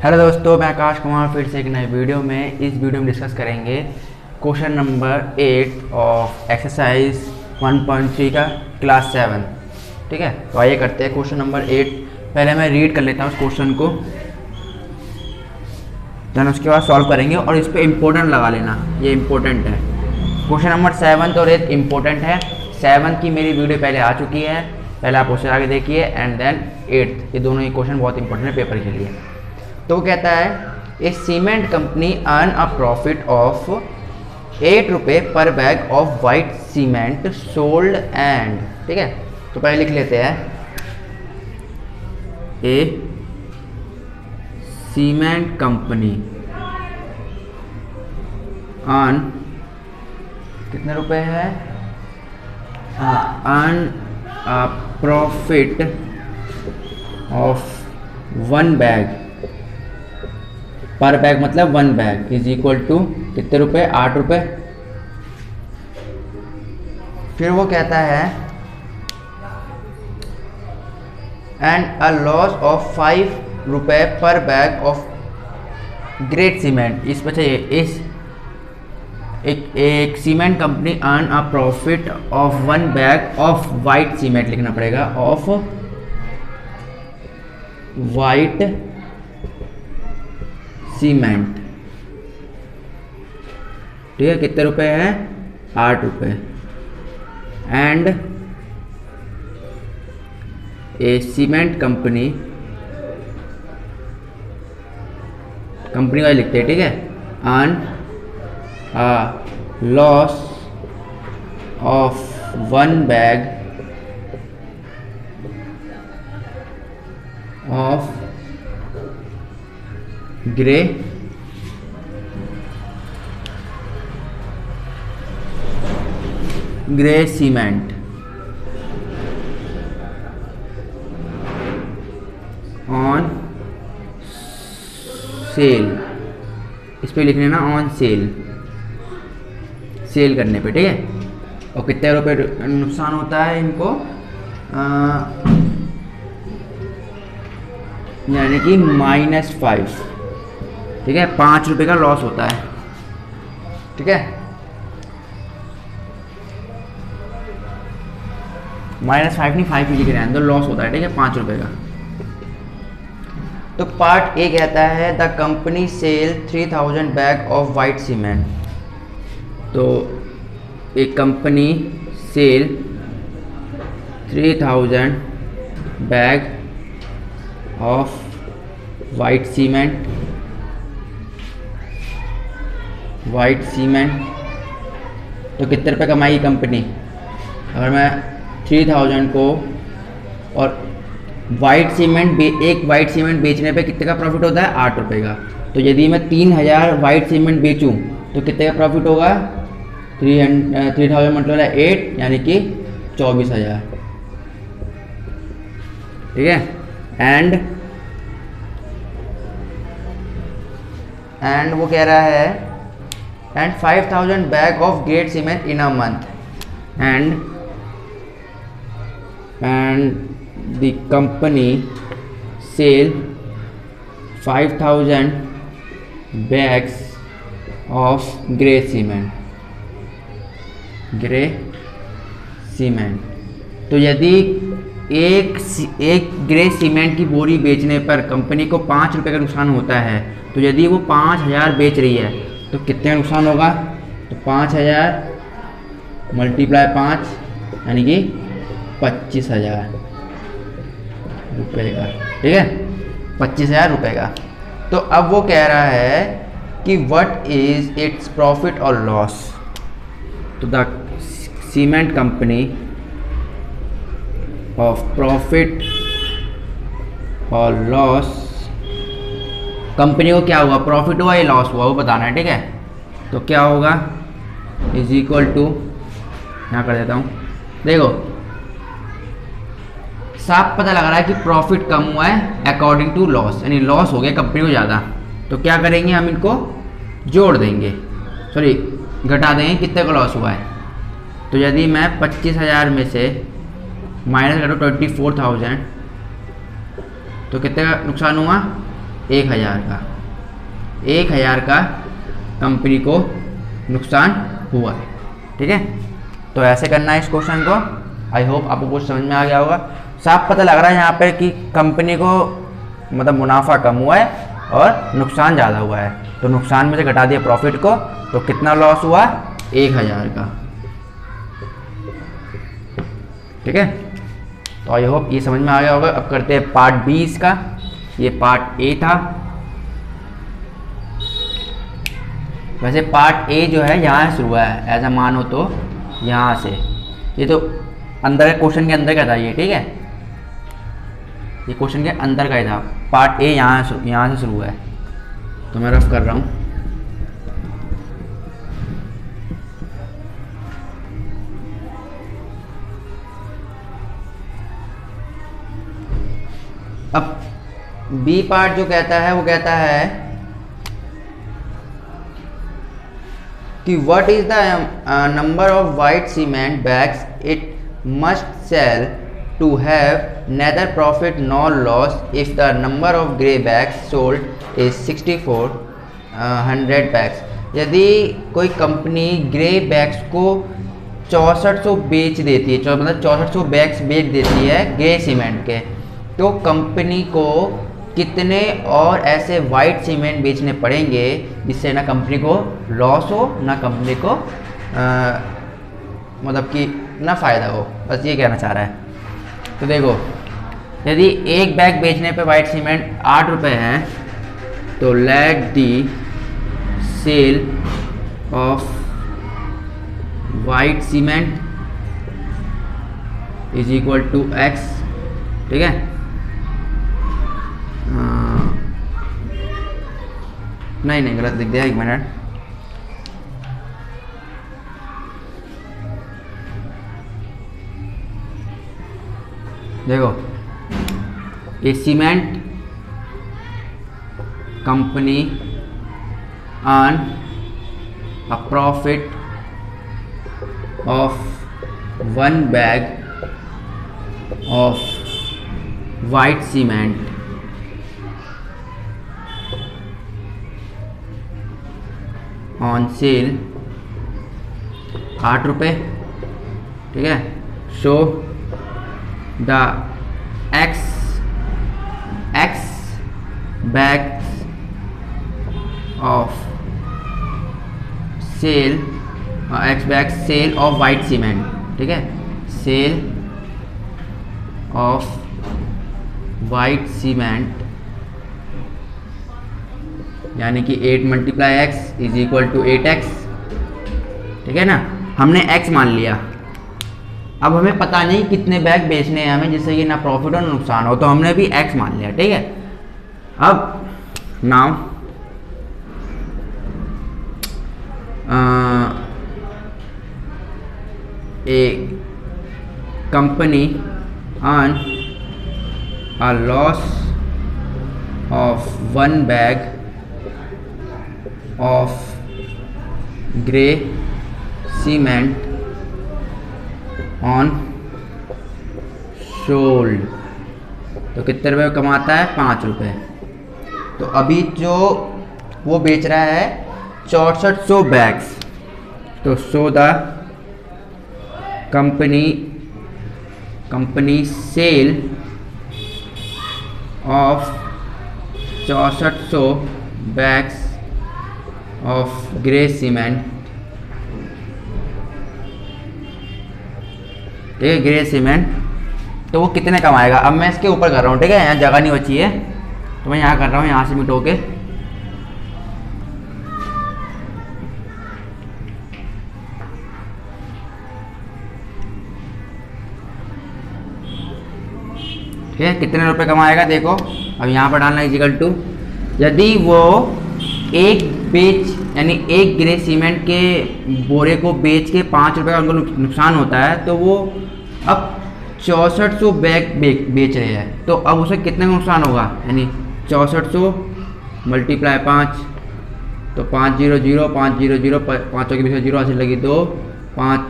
Hello दोस्तों, मैं आकाश कुमार फिर से एक नए वीडियो में डिस्कस करेंगे क्वेश्चन नंबर 8 ऑफ एक्सरसाइज 1.3 का क्लास 7। ठीक है, तो आइए करते हैं क्वेश्चन नंबर 8। पहले मैं रीड कर लेता हूँ उस क्वेश्चन को, देन उसके बाद सॉल्व करेंगे और इस पर इम्पोर्टेंट लगा लेना, ये इम्पोर्टेंट है। क्वेश्चन नंबर 7 और 8 इम्पोर्टेंट है। 7 की मेरी वीडियो पहले आ चुकी है, पहले आप उससे आगे देखिए, एंड देन 8, ये दोनों ही क्वेश्चन बहुत इंपॉर्टेंट है पेपर के लिए। तो वो कहता है a cement company earn a profit of 8 रुपये per bag of white cement sold and. ठीक है, तो पहले लिख लेते हैं ए सीमेंट कंपनी अर्न कितने रुपए है, earn a profit of 1 bag पर बैग, मतलब 1 बैग इज इक्वल टू कितने रुपए, 8 रुपये। फिर वो कहता है एंड अ लॉस ऑफ 5 रुपये per bag of great cement. इस पर चाहिए इस एक cement company earn a profit of 1 bag of white cement लिखना पड़ेगा, ऑफ वाइट सीमेंट। ठीक है, कितने रुपए है, 8 रुपये। एंड ए सीमेंट कंपनी वाले लिखते हैं, ठीक है, earn a loss of 1 bag of grey cement on sale. इस पे लिख लेना ऑन सेल, सेल करने पे। ठीक है, और कितने रुपए नुकसान होता है इनको, यानी कि -5। ठीक है, 5 रुपये का लॉस होता है। ठीक है, -5 नहीं, 5 लिख रहे हैं, तो लॉस होता है। ठीक है, 5 रुपये का। तो पार्ट ए कहता है the company sell 3000 bag of white cement. तो एक company sell 3000 bag of white cement, तो कितने रुपये कमाई कंपनी। अगर मैं 3000 को और वाइट सीमेंट एक वाइट सीमेंट बेचने पे कितने का प्रॉफिट होता है, 8 रुपये का। तो यदि मैं 3000 वाइट सीमेंट बेचूं तो कितने का प्रॉफिट होगा, 3000 मतलब 8, यानी कि 24,000। ठीक है, एंड वो कह रहा है and 5000 bag of great cement in a month, and the company sell 5000 bags of grey cement. तो यदि एक ग्रे सीमेंट की बोरी बेचने पर कंपनी को 5 रुपये का नुकसान होता है, तो यदि वो 5000 बेच रही है तो कितने नुकसान होगा, तो 5000 मल्टीप्लाई 5 यानी कि 25,000 रुपये का। ठीक है, 25,000 रुपये का। तो अब वो कह रहा है कि व्हाट इज इट्स प्रॉफिट और लॉस। तो the cement company of profit और लॉस, कंपनी को क्या हुआ, प्रॉफिट हुआ या लॉस हुआ, वो बताना है। ठीक है, तो क्या होगा, इज इक्वल टू, यहाँ कर देता हूँ, देखो साफ पता लग रहा है कि प्रॉफिट कम हुआ है अकॉर्डिंग टू लॉस, यानी लॉस हो गया कंपनी को ज़्यादा। तो क्या करेंगे, हम इनको जोड़ देंगे, सॉरी घटा देंगे, कितने का लॉस हुआ है। तो यदि मैं 25,000 में से माइनस करो 24,000 तो कितने का नुकसान हुआ 1000 का, 1000 का कंपनी को नुकसान हुआ है। ठीक है, तो ऐसे करना है इस क्वेश्चन को। आई होप आपको कुछ समझ में आ गया होगा। साफ पता लग रहा है यहाँ पर कि कंपनी को मतलब मुनाफा कम हुआ है और नुकसान ज़्यादा हुआ है, तो नुकसान में से घटा दिया प्रॉफिट को, तो कितना लॉस हुआ? 1000 का। ठीक है, तो आई होप ये समझ में आ गया होगा। अब करते हैं पार्ट बी इसका। ये पार्ट ए था। वैसे पार्ट ए जो है यहाँ से शुरू हुआ है, ऐसा मानो तो यहाँ से, ये तो अंदर के क्वेश्चन के अंदर का था ये। ठीक है, ये क्वेश्चन के अंदर का ही था। पार्ट ए यहाँ से शुरू हुआ है, तो मैं रफ कर रहा हूँ। अब बी पार्ट जो कहता है वो कहता है कि what is the number of white cement bags it must sell to have neither profit nor loss if the number of grey bags sold is 6400 bags। यदि कोई कंपनी ग्रे बैग्स को 6400 बेच देती है, मतलब 6400 बैग्स बेच देती है ग्रे सीमेंट के, तो कंपनी को कितने और ऐसे वाइट सीमेंट बेचने पड़ेंगे जिससे ना कंपनी को लॉस हो ना कंपनी को मतलब कि ना फ़ायदा हो। बस ये कहना चाह रहा है। तो देखो, यदि एक बैग बेचने पे वाइट सीमेंट 8 रुपये है, तो let the sale of white cement is equal to x. ठीक है, नहीं गलत लिख दिया, 1 मिनट। देखो, ये cement company earn a profit of 1 bag of white cement on sale 8 रुपये। ठीक है, सो the x bags of sale x bags sale of white cement। ठीक है, sale of white cement यानी कि 8 × x is equal to 8x। ठीक है ना, हमने x मान लिया। अब हमें पता नहीं कितने बैग बेचने हैं हमें जिससे कि ना प्रॉफिट हो ना नुकसान हो, तो हमने भी x मान लिया। ठीक है, अब now A company earn a loss of 1 bag of grey cement on sold, तो कितने रुपये कमाता है? 5 रुपये। तो अभी जो वो बेच रहा है 6400 बैग्स, तो so the company sale of 6400 bags of grey cement. ठीक है, ग्रे सीमेंट, तो वो कितने कमाएगा? अब मैं इसके ऊपर कर रहा हूँ। ठीक है, यहाँ जगह नहीं बची है तो मैं यहाँ कर रहा हूँ, यहाँ से मिटो के। ठीक है, कितने रुपए कमाएगा देखो। अब यहाँ पर डालना इक्वल टू, यदि वो एक यानी एक ग्रे सीमेंट के बोरे को बेच के 5 रुपये का उनको नुकसान होता है, तो वो अब 6400 बैग बेच रहे हैं, तो अब उसे कितने का नुकसान होगा? यानी 6400 × 5, तो 500 500 5 के बीच में 0 हासिल लगी, तो 5